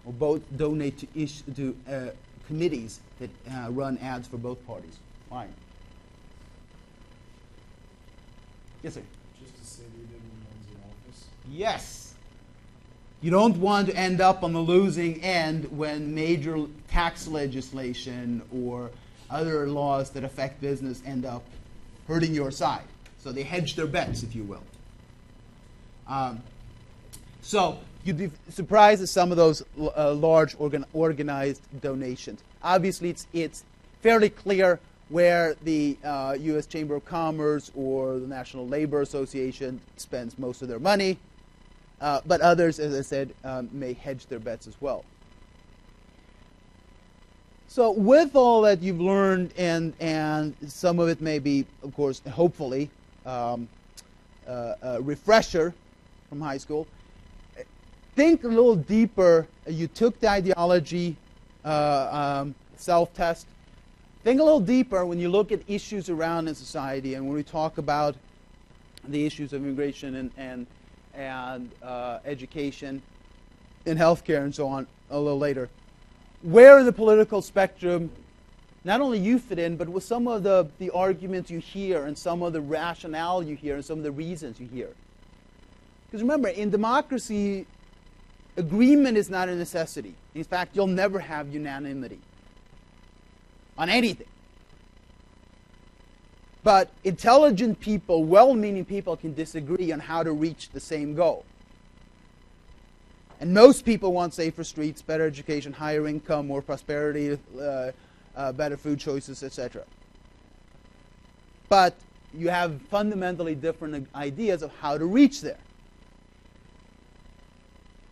Or both donate to committees that run ads for both parties. Why? Yes, sir. Just to say they did when one's in office. Yes. You don't want to end up on the losing end when major tax legislation or other laws that affect business end up hurting your side. So they hedge their bets, if you will. So you'd be surprised at some of those large organized donations. Obviously, it's fairly clear where the U.S. Chamber of Commerce or the National Labor Association spends most of their money. But others, as I said, may hedge their bets as well. So with all that you've learned, and some of it may be, of course, hopefully, a refresher from high school, think a little deeper. You took the ideology self-test. Think a little deeper when you look at issues around in society, and when we talk about the issues of immigration and education and healthcare and so on a little later. Where in the political spectrum, not only you fit in, but with some of the arguments you hear and some of the rationale you hear and some of the reasons you hear. Because remember, in democracy, agreement is not a necessity. In fact, you'll never have unanimity on anything. But intelligent people, well-meaning people, can disagree on how to reach the same goal. And most people want safer streets, better education, higher income, more prosperity, better food choices, etc. But you have fundamentally different ideas of how to reach there.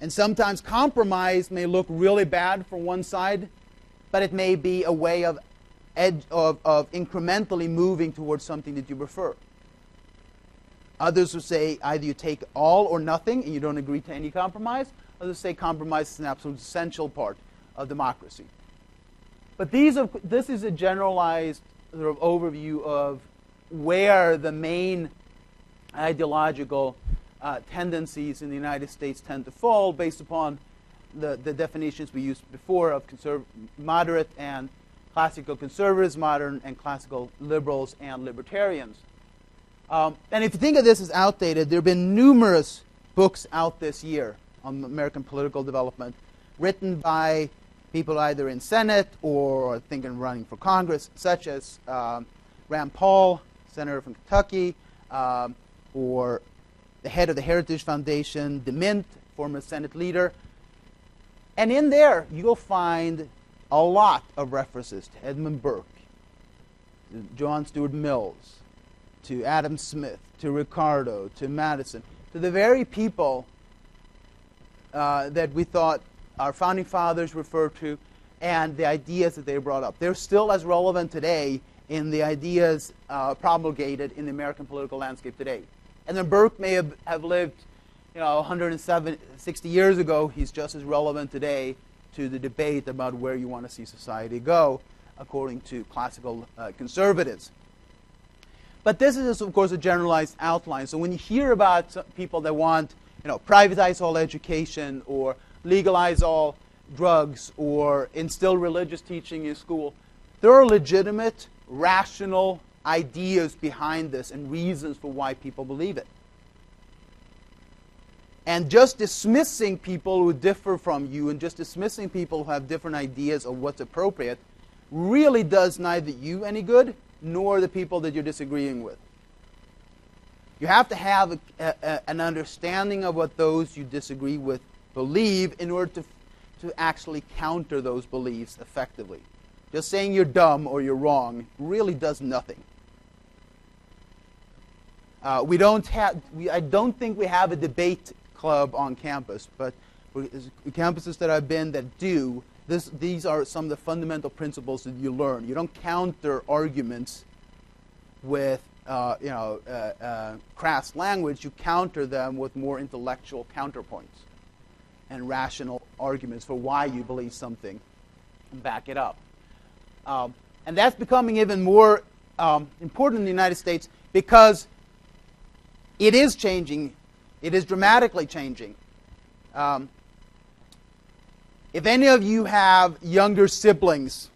And sometimes compromise may look really bad for one side, but it may be a way of incrementally moving towards something that you prefer. Others will say either you take all or nothing and you don't agree to any compromise. Others say compromise is an absolute essential part of democracy. But this is a generalized sort of overview of where the main ideological tendencies in the United States tend to fall based upon the definitions we used before of moderate and classical conservatives, modern and classical liberals, and libertarians. And if you think of this as outdated, there have been numerous books out this year on American political development written by people either in Senate or thinking running for Congress, such as Rand Paul, senator from Kentucky, or the head of the Heritage Foundation, DeMint, former Senate leader. And in there, you'll find a lot of references to Edmund Burke, to John Stuart Mills, to Adam Smith, to Ricardo, to Madison, to the very people that we thought our founding fathers referred to, and the ideas that they brought up. They're still as relevant today in the ideas promulgated in the American political landscape today. And then Burke may have lived 160 years ago. He's just as relevant today to the debate about where you want to see society go, according to classical conservatives. But this is, of course, a generalized outline. So when you hear about people that want privatize all education or legalize all drugs or instill religious teaching in school. There are legitimate, rational ideas behind this and reasons for why people believe it. And just dismissing people who differ from you and just dismissing people who have different ideas of what's appropriate really does neither you any good nor the people that you're disagreeing with. You have to have an understanding of what those you disagree with believe in order to actually counter those beliefs effectively. Just saying you're dumb or you're wrong really does nothing. I don't think we have a debate club on campus, but campuses that I've been that do, these are some of the fundamental principles that you learn. You don't counter arguments with crass language. You counter them with more intellectual counterpoints and rational arguments for why you believe something and back it up. And that's becoming even more important in the United States because it is changing. It is dramatically changing. If any of you have younger siblings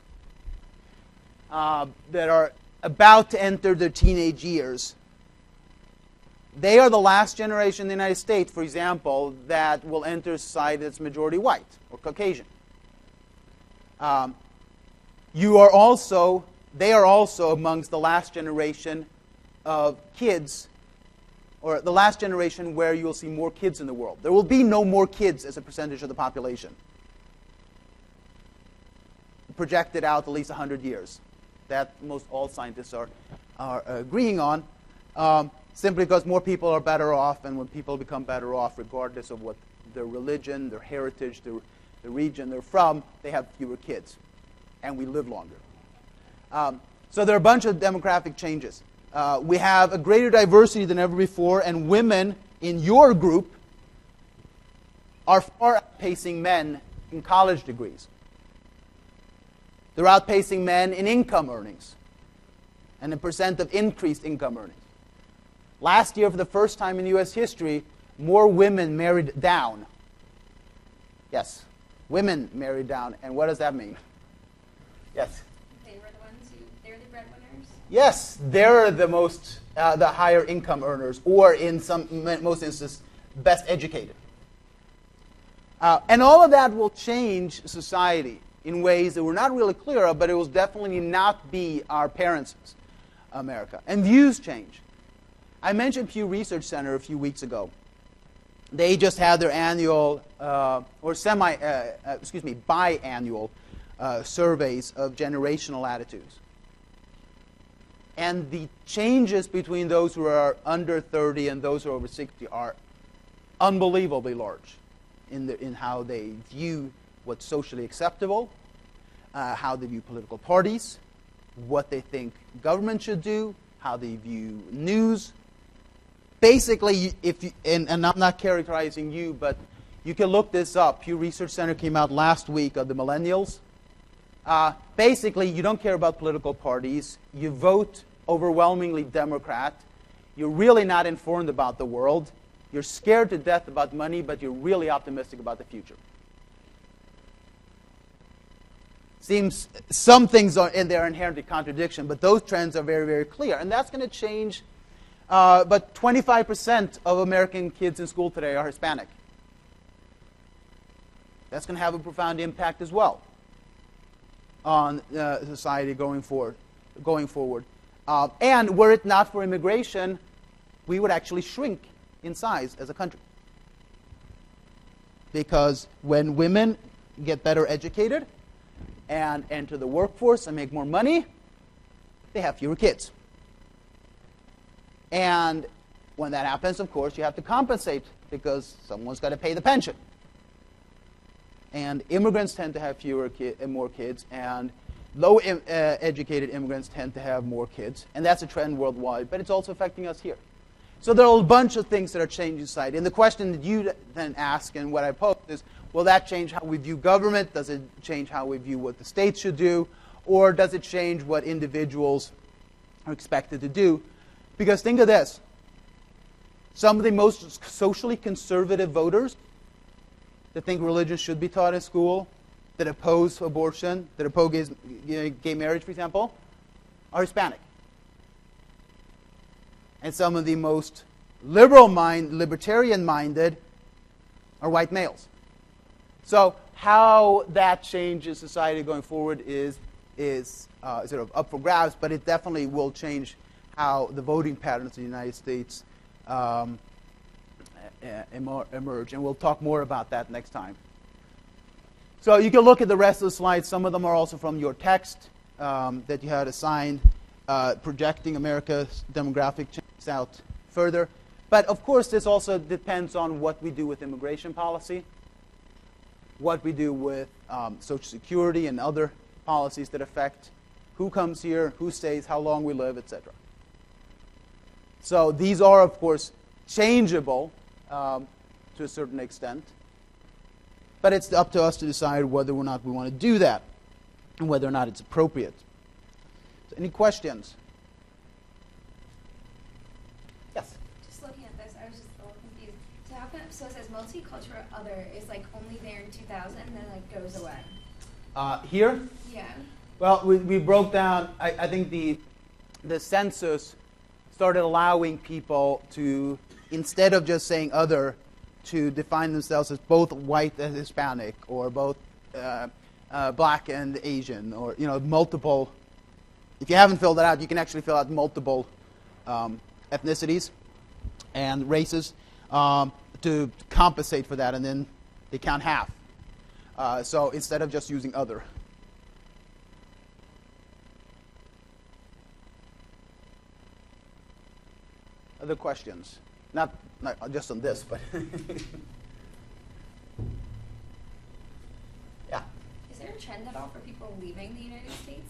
that are about to enter their teenage years, they are the last generation in the United States, for example, that will enter society that's majority white or Caucasian. They are also amongst the last generation of kids, or the last generation where you will see more kids in the world. There will be no more kids as a percentage of the population. Projected out at least 100 years. That most all scientists are agreeing on, simply because more people are better off, and when people become better off, regardless of what their religion, their heritage, the region they're from, they have fewer kids, and we live longer. So there are a bunch of demographic changes. We have a greater diversity than ever before, and women in your group are far outpacing men in college degrees. They're outpacing men in income earnings and the percent of increased income earnings. Last year, for the first time in U.S. history, more women married down. Yes, women married down. And what does that mean? Yes? They were the ones they're the breadwinners? Yes, they're the higher income earners, or in most instances, best educated. And all of that will change society in ways that we're not really clear of, but it will definitely not be our parents' America. And views change. I mentioned Pew Research Center a few weeks ago. They just had their annual, biannual surveys of generational attitudes. And the changes between those who are under 30 and those who are over 60 are unbelievably large in how they view what's socially acceptable, how they view political parties, what they think government should do, how they view news. Basically, and I'm not characterizing you, but you can look this up. Pew Research Center came out last week of the millennials. Basically, you don't care about political parties. You vote overwhelmingly Democrat. You're really not informed about the world. You're scared to death about money, but you're really optimistic about the future. Seems some things are in there inherently contradiction, but those trends are very, very clear. And that's going to change. But 25% of American kids in school today are Hispanic. That's going to have a profound impact as well on society going forward. And were it not for immigration, we would actually shrink in size as a country. Because when women get better educated and enter the workforce and make more money, they have fewer kids. And when that happens, of course, you have to compensate because someone's got to pay the pension. And immigrants tend to have more kids, and low-educated immigrants tend to have more kids. And that's a trend worldwide, but it's also affecting us here. So there are a bunch of things that are changing society. And the question that you then ask, and what I pose is, will that change how we view government? Does it change how we view what the state should do? Or does it change what individuals are expected to do? Because think of this. Some of the most socially conservative voters that think religion should be taught in school, that oppose abortion, that oppose gay marriage, for example, are Hispanic. And some of the most libertarian-minded are white males. So how that changes society going forward is sort of up for grabs, but it definitely will change how the voting patterns in the United States emerge. And we'll talk more about that next time. So you can look at the rest of the slides. Some of them are also from your text that you had assigned, projecting America's demographic changes out further. But of course, this also depends on what we do with immigration policy, what we do with Social Security and other policies that affect who comes here, who stays, how long we live, etc. So these are, of course, changeable to a certain extent. But it's up to us to decide whether or not we want to do that and whether or not it's appropriate. So any questions? Yes? Just looking at this, I was just a little confused. So how come, so it says multicultural other is like only there in 2000 and then like goes away? Here? Yeah. Well, we broke down, I think the census started allowing people to, instead of just saying other, to define themselves as both white and Hispanic, or both black and Asian, or multiple. If you haven't filled that out, you can actually fill out multiple ethnicities and races to compensate for that, and then they count half. So instead of just using other. Other questions? Not just on this, but yeah. Is there a trend at all for people leaving the United States?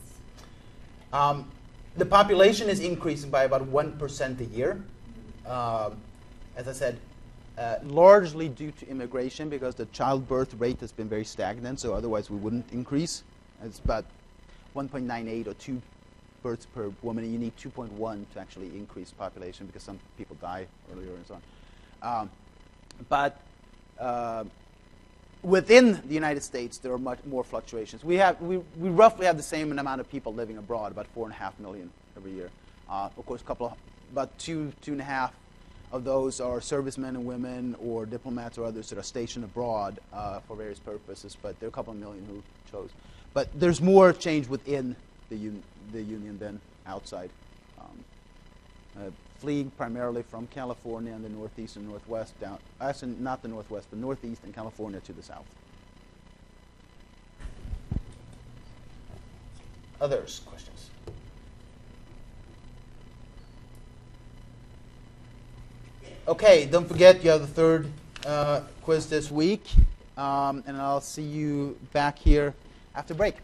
The population is increasing by about 1% a year. As I said, largely due to immigration, because the childbirth rate has been very stagnant, so otherwise we wouldn't increase. It's about 1.98 or 2 births per woman, and you need 2.1 to actually increase population, because some people die earlier and so on. But within the United States, there are much more fluctuations. We roughly have the same amount of people living abroad, about 4.5 million every year. Of course, about 2.5 of those are servicemen and women, or diplomats or others that are stationed abroad for various purposes. But there are a couple of million who chose. But there's more change within the union than outside. Fleeing primarily from California and the Northeast and Northwest down, actually not the Northwest, but Northeast and California to the south. Others, questions? Okay, don't forget you have the third quiz this week, and I'll see you back here after break.